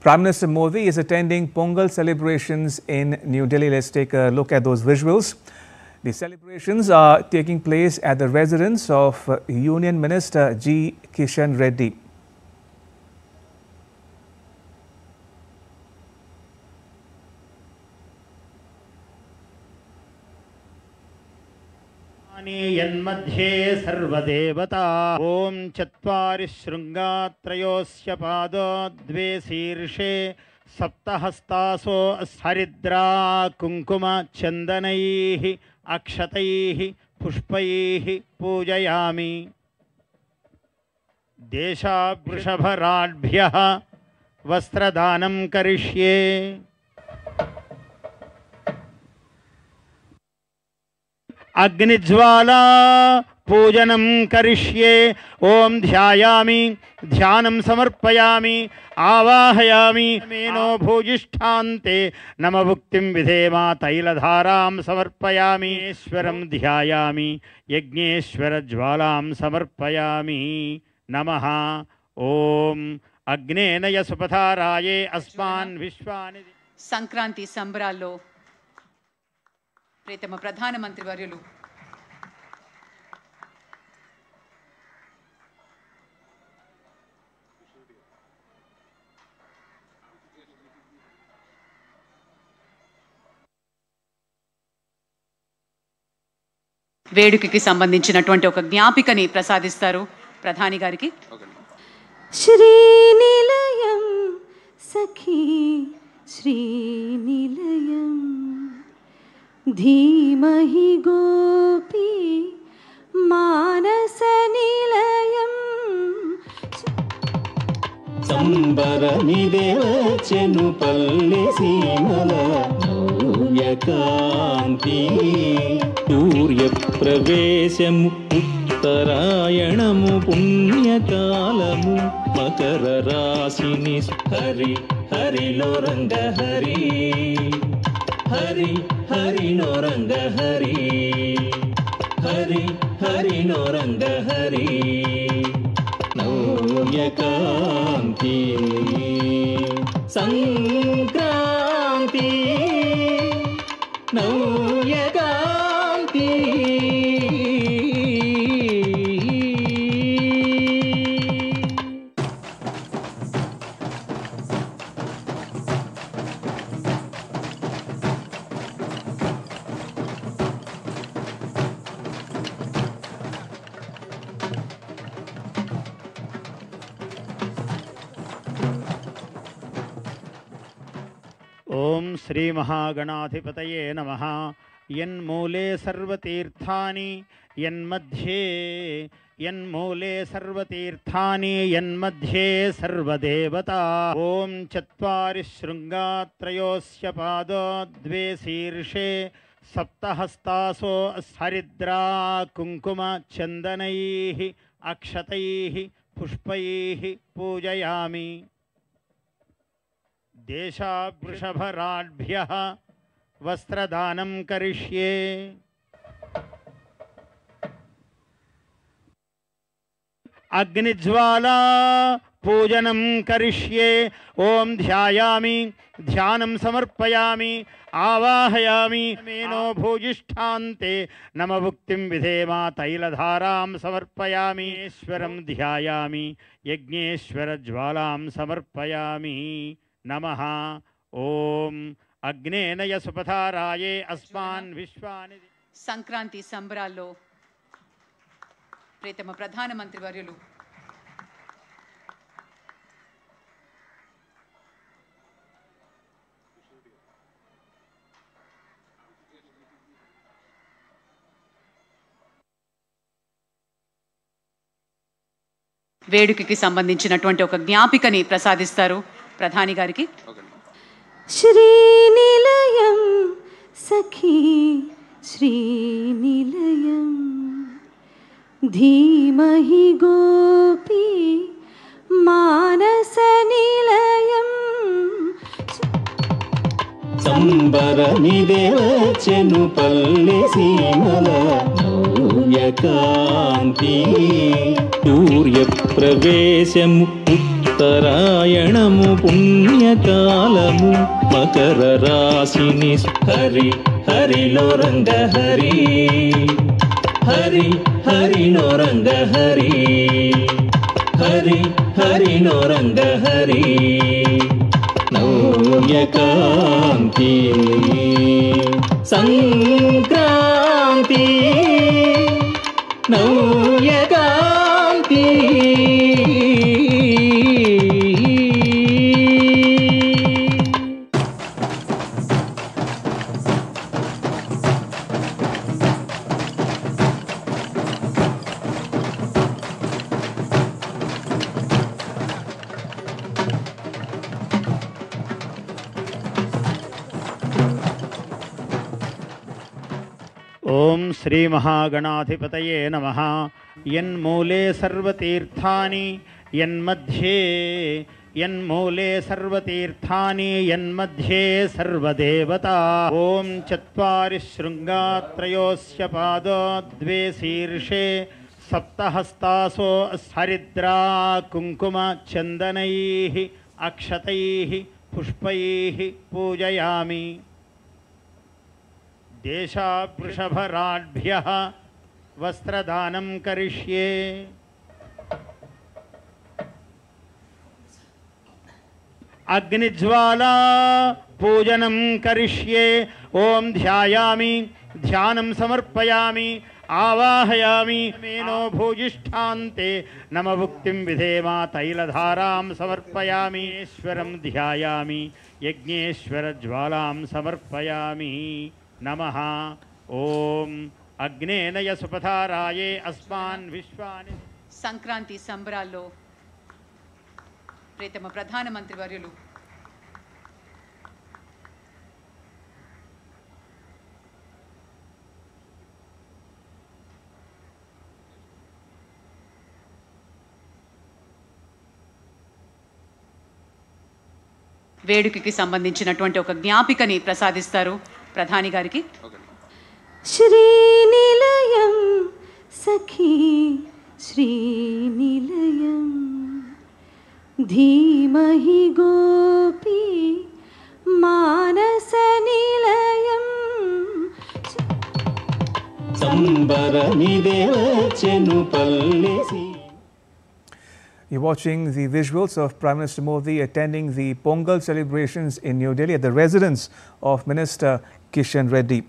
Prime Minister Modi is attending Pongal celebrations in New Delhi. Let's take a look at those visuals. The celebrations are taking place at the residence of Union Minister G. Kishan Reddy. यन्मध्ये सर्वदेवता ओम चत्वारि शृंगात्रयोस्य पादो द्वे शीर्षे सप्तहस्तासो हरिद्रा कुंकुम चंदनैः अक्षतैः पुष्पैः पूजयामि। देशावृषभराढ्भ्यः वस्त्रदानं करिष्ये। अग्निज्वाला पूजनं करिष्ये। ओम ध्यायामि ध्यानं समर्पयामि आवाहयामि। मेनो भूजिष्ठान्ते नमभुक्तिं विधेमा तैलधारां समर्पयामि। ईश्वरं ध्यायामि यज्ञेश्वर ज्वालां समर्पयामि। नमः ओम अग्नेनय सुपथाराये अस्मान् विश्वानि। సంక్రాంతి సంబరాల్లో ప్రియతమ ప్రధానమంత్రి వర్యులు వేడుకకి సంబంధించినటువంటి ఒక జ్ఞాపికని ప్రసాదిస్తారు ప్రధాని గారికి. శ్రీనిలయం సఖీ శ్రీనిలయం धीमहि गोपी मानसनिलयं संबरनिदेवचनु पल्ले सीमल नव्यकान्ति सूर्यप्रवेशमु उत्तरायणमु पुण्यकालमु मकर राशिनि हरि हरिलो रंग हरि हरि हरि नो रंग हरि हरि हरि नो रंग हरि नव्यकान्ति संक्रांति नव्यकान्ति ओम श्री महागणाधिपतये नमः। यन्मूले सर्वतीर्थानि यन्मूले सर्वतीर्थानि यन्मध्ये सर्वदेवता। ओम चत्वारि शृंगात्रयोस्य पादो द्वे शीर्षे सप्तहस्तासो हरिद्रा कुंकुम चंदनैः अक्षतैः पुष्पैः पूजयामि। देशावृषभराढ्भ्यः वस्त्रदानं करिष्ये। अग्निज्वाला पूजनं करिष्ये। ओम ध्यायामि ध्यानं समर्पयामि आवाहयामि। मेनो भूजिष्ठान्ते नमभुक्तिं विधेमा तैलधारां समर्पयामि। ईश्वरं ध्यायामि यज्ञेश्वर ज्वालां समर्पयामि। नमः ओम अग्नेनय सुपथाराये अस्मान् विश्वानि। సంక్రాంతి సంబరాల్లో ప్రియతమ ప్రధానమంత్రి వర్యులు వేడుకకి సంబంధించినటువంటి ఒక జ్ఞాపికని ప్రసాదిస్తారు ప్రధాని గారికి. श्रीनिलयं सखी श्रीनिलयं धीमहि गोपी मानसनिलयं संबरनिदेवचनु पल्ले सीमल नव्यकान्ति सूर्यप्रवेशमु ఉత్తరాయణము పుణ్యకాలము మకర రాశిని హరి హరిలో రంగ హరి హరి హరిలో రంగ హరి హరి హరిలో రంగ హరి నవ్యకాంతి సంక్రాంతి నవ్యకాంతి ఓం శ్రీ మహాగణాధిపతయే నమః. యన్మూలే సర్వతీర్థాని యన్మూలే సర్వతీర్థాని యన్మధ్యే సర్వదేవతా. ఓం చత్వారి శృంగాత్రయోస్య పాదో ద్వే శీర్షే సప్తహస్తాసో హరిద్రా కుంకుమ చందనైః అక్షతైః పుష్పైః పూజయామి. దేశావృషభరాఢ్భ్యః వస్త్రదానం కరిష్యే. అగ్నిజ్వాలా పూజనం కరిష్యే. ఓం ధ్యాయామి ధ్యానం సమర్పయామి ఆవాహయామి. మేనో భూజిష్ఠాంతే నమభుక్తిం విధేమా తైలధారాం సమర్పయామి. ఈశ్వరం ధ్యాయామి యజ్ఞేశ్వర జ్వాలాం సమర్పయామి. నమః. ఓం అగ్నేనయ సుపథారాయే అస్మాన్ విశ్వాని. సంక్రాంతి సంబరాల్లో ప్రియతమ ప్రధానమంత్రి వర్యులు వేడుకకి సంబంధించినటువంటి ఒక జ్ఞాపికని ప్రసాదిస్తారు ప్రధాని గారికి. శ్రీనిలయం సఖీ శ్రీనిలయం ధీమహి గోపీ మానస నిలయం. సంబరమిదే వచ్చెను పల్లెసి. You're watching the visuals of Prime Minister Modi attending the Pongal celebrations in New Delhi at the residence of Minister Kishan Reddy.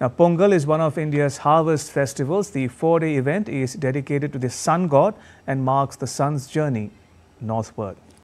Now, Pongal is one of India's harvest festivals. The 4-day event is dedicated to the sun god and marks the sun's journey northward.